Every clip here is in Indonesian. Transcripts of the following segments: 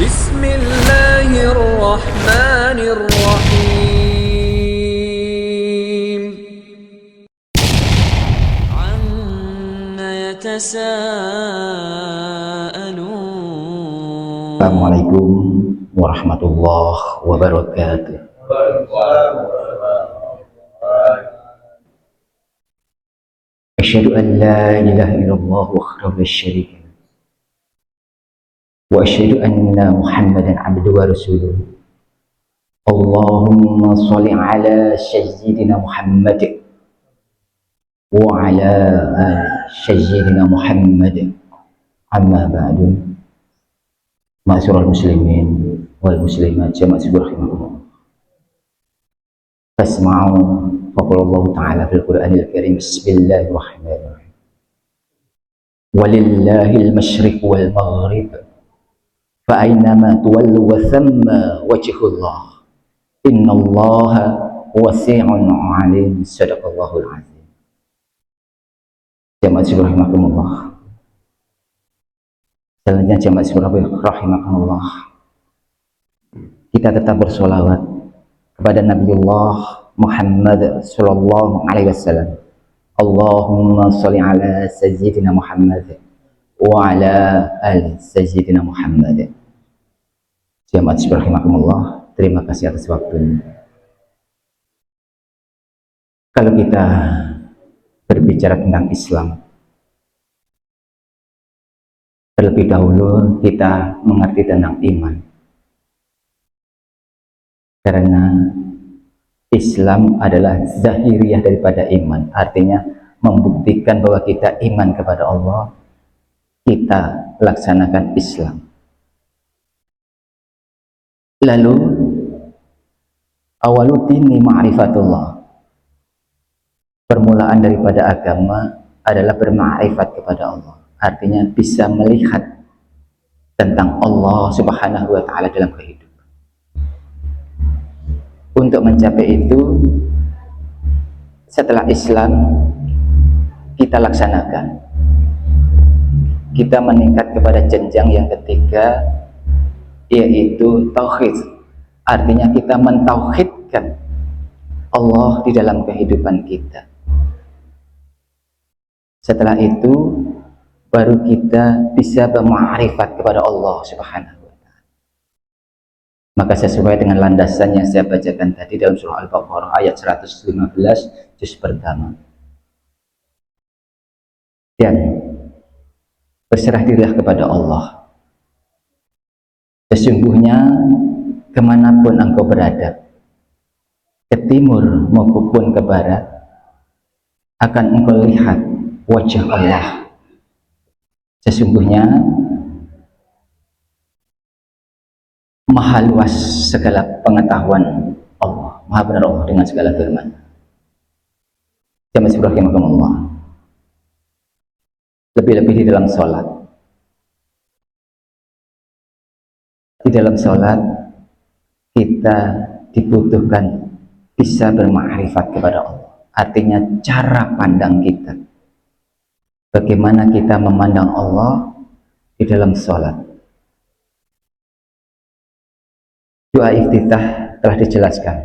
بسم الله الرحمن الرحيم عما يتساءلون Assalamualaikum warahmatullahi wabarakatuh. Asyhadu an la ilaha illallah wahdahu la syarika lahu wa asyhadu anna Muhammadan abduhu wa rasuluh. Allahumma shalli ala sayyidina Muhammad wa ala ali sayyidina Muhammad. Amma ba'du. Ma'asyiral muslimin wal muslimat jamaah subhanallah. Fasma'u faqalallahu ta'ala fil Qur'anil Karim. Bismillahirrahmanirrahim. Walillahil masyriq wal maghrib. Fa aynama tuwallu wa thamma wajhullah. Innallaha wasi'un 'alim. Shadaqallahul 'azim. Jamaah subhanallah. Selanjutnya jamaah rahimakumullah, kita tetap bersolawat kepada Nabiullah Muhammad sallallahu alaihi wasallam. Allahumma sholli ala sayyidina Muhammad wa ala ali sayyidina Muhammad. Jamaah rahimakumullah, terima kasih atas waktunya. Kalau kita berbicara tentang Islam, terlebih dahulu kita mengerti tentang iman, karena Islam adalah zahiriyah daripada iman, artinya membuktikan bahwa kita iman kepada Allah, kita laksanakan Islam. Lalu awaludini ma'rifatullah, permulaan daripada agama adalah berma'rifat kepada Allah, artinya bisa melihat tentang Allah subhanahu wa ta'ala dalam kehidupan. Untuk mencapai itu, setelah Islam kita laksanakan, kita meningkat kepada jenjang yang ketiga, yaitu tauhid, artinya kita mentauhidkan Allah di dalam kehidupan kita. Setelah itu baru kita bisa berma'rifat kepada Allah subhanahu wa ta'ala. Maka sesuai dengan landasan yang saya bacakan tadi dalam surah Al-Baqarah ayat 115 juz pertama. Dan berserah dirilah kepada Allah. Sesungguhnya kemanapun engkau berada, ke timur maupun ke barat, akan engkau lihat wajah Allah. Sesungguhnya maha luas segala pengetahuan Allah, maha benar Allah dengan segala firman. Jamaah subhanallah, lebih-lebih di dalam sholat. Di dalam sholat kita dibutuhkan bisa bermakrifat kepada Allah, artinya cara pandang kita, bagaimana kita memandang Allah di dalam sholat. Doa iftitah telah dijelaskan.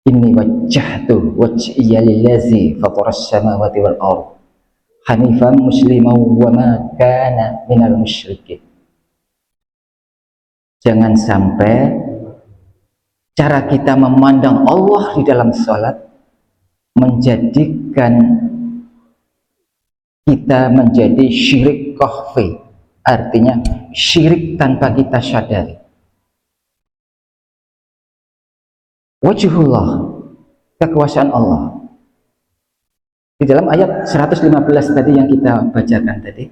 Inni wajjahtu wajhiya lillazi fataras samawati wal ardh hanifan musliman wa ma kana minal musyrikin. Jangan sampai cara kita memandang Allah di dalam sholat menjadikan kita menjadi syirik khaffi, artinya syirik tanpa kita sadari. Wajhullah, kekuasaan Allah. Di dalam ayat 115 tadi yang kita bacakan tadi,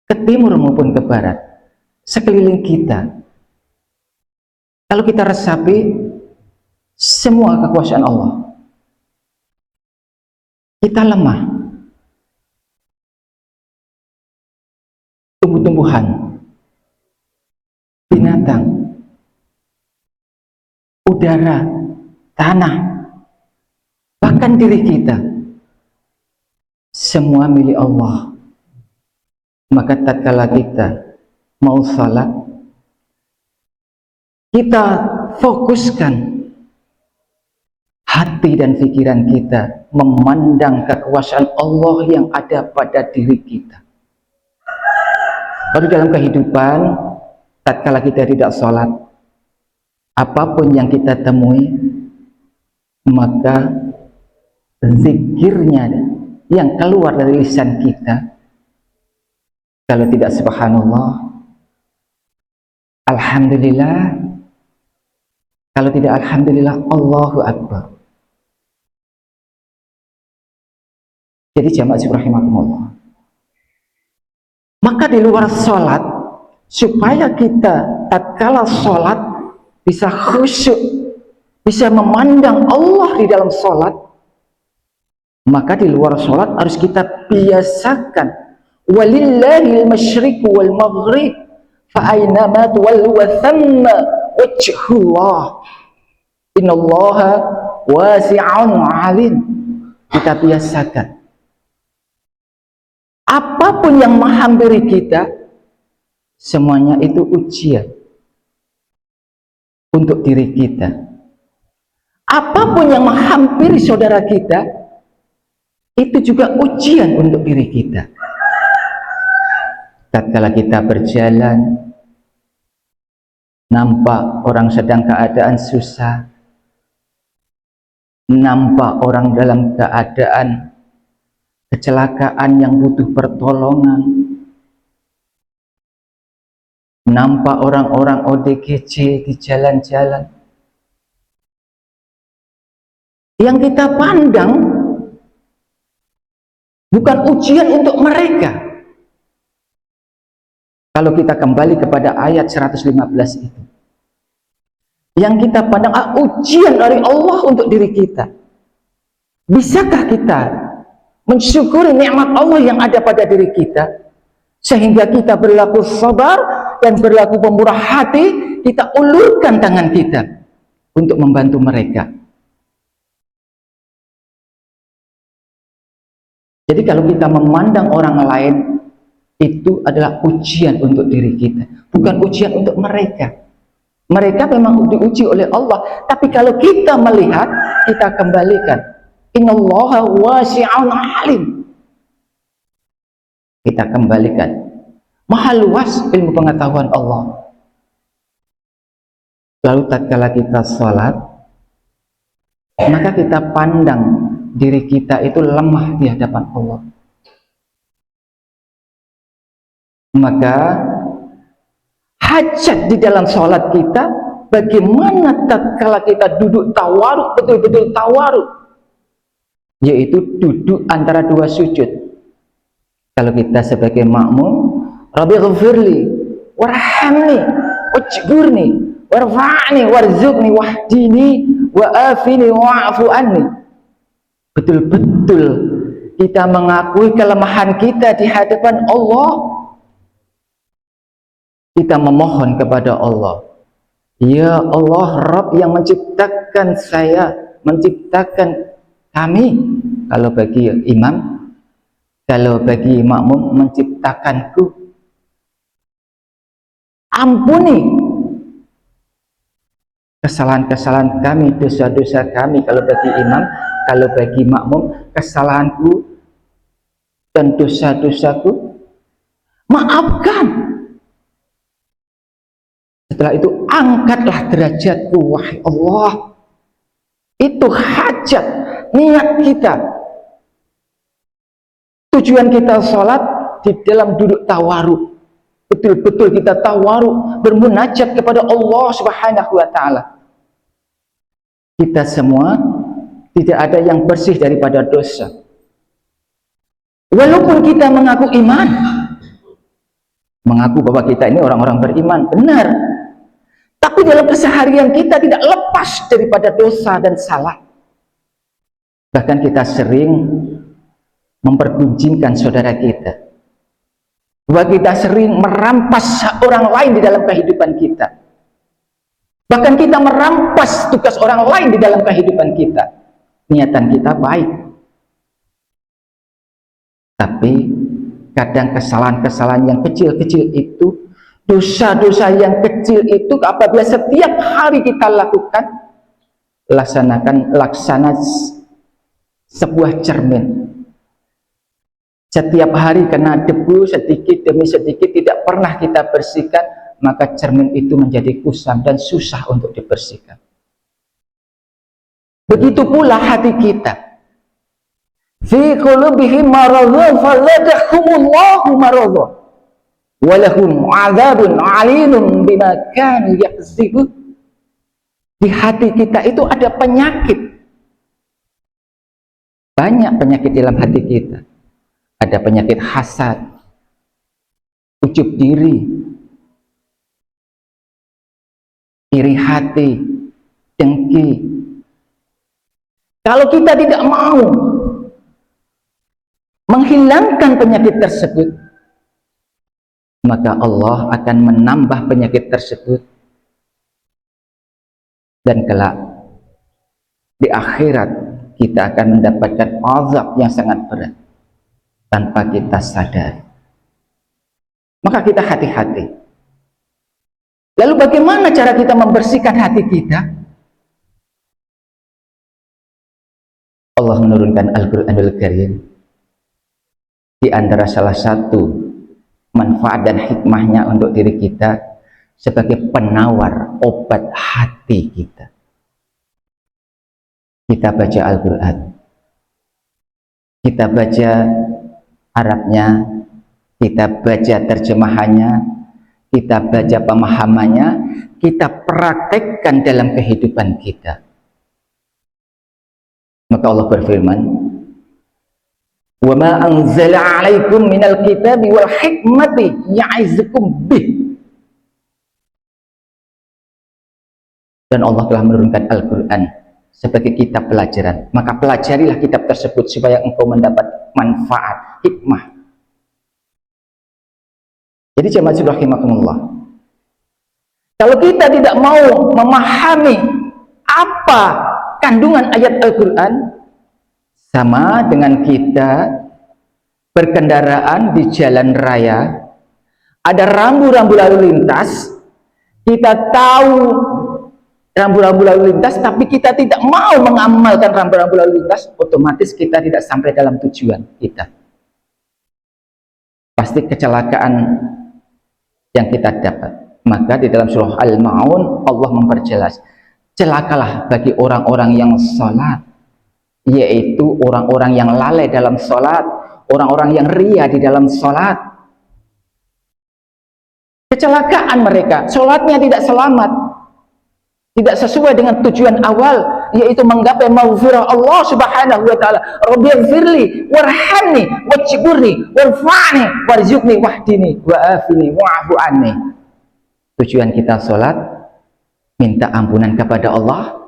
ke timur maupun ke barat, sekeliling kita, kalau kita resapi semua kekuasaan Allah, kita lemah. Tumbuh-tumbuhan, binatang, udara, tanah, bahkan diri kita, semua milik Allah. Maka tatkala kita mau salat, kita fokuskan hati dan pikiran kita memandang kekuasaan Allah yang ada pada diri kita. Baru dalam kehidupan, tatkala kita tidak sholat, apapun yang kita temui, maka zikirnya yang keluar dari lisan kita, kalau tidak subhanallah, alhamdulillah, kalau tidak alhamdulillah, Allahu Akbar. Jadi jamaah rahimakumullah, maka di luar sholat, supaya kita tatkala sholat bisa khusyuk, bisa memandang Allah di dalam sholat, maka di luar sholat harus kita biasakan walillahil masyriq wal maghrib fa aynama tuwallu wa thamma wajhullah innallaha wasi'un 'alim. Kita biasakan apapun yang menghampiri kita, semuanya itu ujian untuk diri kita. Apapun yang menghampiri saudara kita, itu juga ujian untuk diri kita. Tatkala kita berjalan, nampak orang sedang keadaan susah, nampak orang dalam keadaan kecelakaan yang butuh pertolongan, nampak orang-orang ODGJ di jalan-jalan, yang kita pandang bukan ujian untuk mereka. Kalau kita kembali kepada ayat 115 itu, yang kita pandang ujian dari Allah untuk diri kita. Bisakah kita mensyukuri nikmat Allah yang ada pada diri kita, sehingga kita berlaku sabar dan berlaku pemurah hati, kita ulurkan tangan kita untuk membantu mereka. Jadi kalau kita memandang orang lain, itu adalah ujian untuk diri kita, bukan ujian untuk mereka. Mereka memang diuji oleh Allah, tapi kalau kita melihat, kita kembalikan innallaha wasi'un 'alim. Kita kembalikan, maha luas ilmu pengetahuan Allah. Lalu tatkala kita sholat, maka kita pandang diri kita itu lemah di hadapan Allah. Maka hajat di dalam sholat kita, bagaimana tatkala kita duduk tawaruk, betul-betul tawaruk, yaitu duduk antara dua sujud. Kalau kita sebagai makmum, Rabbi ghafirli warhamni wajburni warfa'ni warzuqni wahdini wa'afini wa'afu anni. Betul-betul kita mengakui kelemahan kita di hadapan Allah. Kita memohon kepada Allah, ya Allah, Rabb yang menciptakan saya, menciptakan kami. Kalau bagi imam, kalau bagi makmum, menciptakanku. Ampuni kesalahan-kesalahan kami, dosa-dosa kami. Kalau bagi imam, kalau bagi makmum, kesalahanku dan dosa-dosaku, maafkan. Setelah itu angkatlah derajatku, wahai Allah. Itu hajat, niat kita. Tujuan kita sholat di dalam duduk tawaruk. Betul-betul kita tawaruk, bermunajat kepada Allah Subhanahu wa ta'ala. Kita semua tidak ada yang bersih daripada dosa. Walaupun kita mengaku iman, mengaku bahwa kita ini orang-orang beriman, benar. Tapi dalam keseharian kita tidak lepas daripada dosa dan salah. Bahkan kita sering mempergunjingkan saudara kita. Bahwa kita sering merampas orang lain di dalam kehidupan kita. Bahkan kita merampas tugas orang lain di dalam kehidupan kita. Niatan kita baik. Tapi kadang kesalahan-kesalahan yang kecil-kecil itu Dosa-dosa yang kecil itu apabila setiap hari kita lakukan, laksana sebuah cermin. Setiap hari kena debu sedikit demi sedikit tidak pernah kita bersihkan, maka cermin itu menjadi kusam dan susah untuk dibersihkan. Begitu pula hati kita. Fi qulubihim maradun fazadahumullahu maradun wa lahum 'adzabun 'alimun bima kanu yakzibun. Di hati kita itu ada penyakit. Banyak penyakit dalam hati kita. Ada penyakit hasad, ujub diri, iri hati, dengki. Kalau kita tidak mau menghilangkan penyakit tersebut, maka Allah akan menambah penyakit tersebut, dan kelak di akhirat kita akan mendapatkan azab yang sangat berat tanpa kita sadari. Maka kita hati-hati. Lalu bagaimana cara kita membersihkan hati kita? Allah menurunkan Al-Quranul Karim. Di antara salah satu manfaat dan hikmahnya untuk diri kita sebagai penawar obat hati kita. Kita baca Al-Quran. Kita baca Arabnya, kita baca terjemahannya, kita baca pemahamannya, kita praktekkan dalam kehidupan kita. Maka Allah berfirman, "Wa ma anzala 'alaikum minal kitabi wal hikmati ya'izukum bih." Dan Allah telah menurunkan Al-Quran sebagai kitab pelajaran. Maka pelajarilah kitab tersebut supaya engkau mendapat manfaat, hikmah. Jadi jemaah rahimakumullah, kalau kita tidak mau memahami apa kandungan ayat Al-Quran, sama dengan kita berkendaraan di jalan raya, ada rambu-rambu lalu lintas, kita tahu rambu-rambu lalu lintas, tapi kita tidak mau mengamalkan rambu-rambu lalu lintas, otomatis kita tidak sampai dalam tujuan kita. Pasti kecelakaan yang kita dapat. Maka di dalam surah Al-Ma'un Allah memperjelas, celakalah bagi orang-orang yang sholat, yaitu orang-orang yang lalai dalam sholat, orang-orang yang ria di dalam sholat. Kecelakaan mereka, sholatnya tidak selamat, tidak sesuai dengan tujuan awal, yaitu menggapai maghfirah Allah Subhanahu wa taala. Rabbighfirli warhamni wajburni warfa'ni warzuqni wahdini wa'afini wa'fu anni. Tujuan kita sholat, minta ampunan kepada Allah,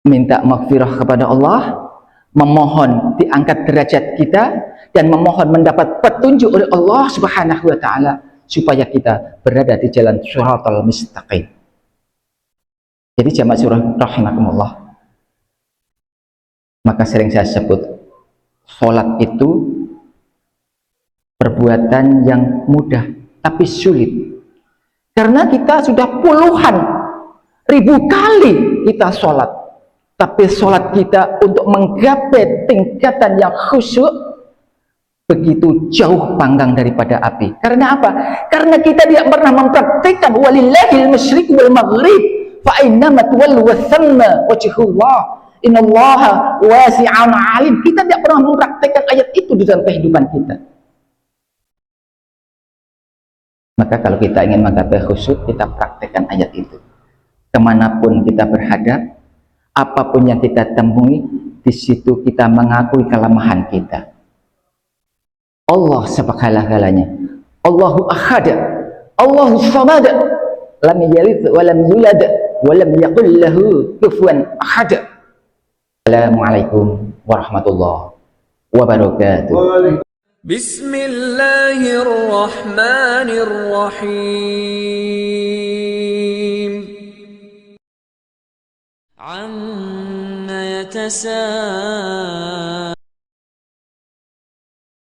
minta maghfirah kepada Allah, memohon diangkat derajat kita, dan memohon mendapat petunjuk oleh Allah Subhanahu wa taala supaya kita berada di jalan shiratal mustaqim. Jadi jamaah surah rahimakumullah, maka sering saya sebut, sholat itu perbuatan yang mudah tapi sulit, karena kita sudah puluhan ribu kali kita sholat, tapi sholat kita untuk menggapai tingkatan yang khusyuk begitu jauh panggang daripada api. Karena apa? Karena kita tidak pernah mempraktikkan walillahil masyriq wal maghrib fa ainamat tuwallu thamma wajhullah innallaha wasi'un alim. Kita tidak pernah mempraktikkan ayat itu di dalam kehidupan kita. Maka kalau kita ingin menggapai khusyuk, kita praktekkan ayat itu. Kemanapun kita berhadap, apapun yang kita temui, di situ kita mengakui kelemahan kita. Allah sebegala-galanya. Allahu ahad, Allahu samad, lam yalid wa lam yulad wa lam yakul lahu kufuwan ahad. Assalamualaikum warahmatullahi wabarakatuh. Bismillahirrahmanirrahim. Amma yatasaalun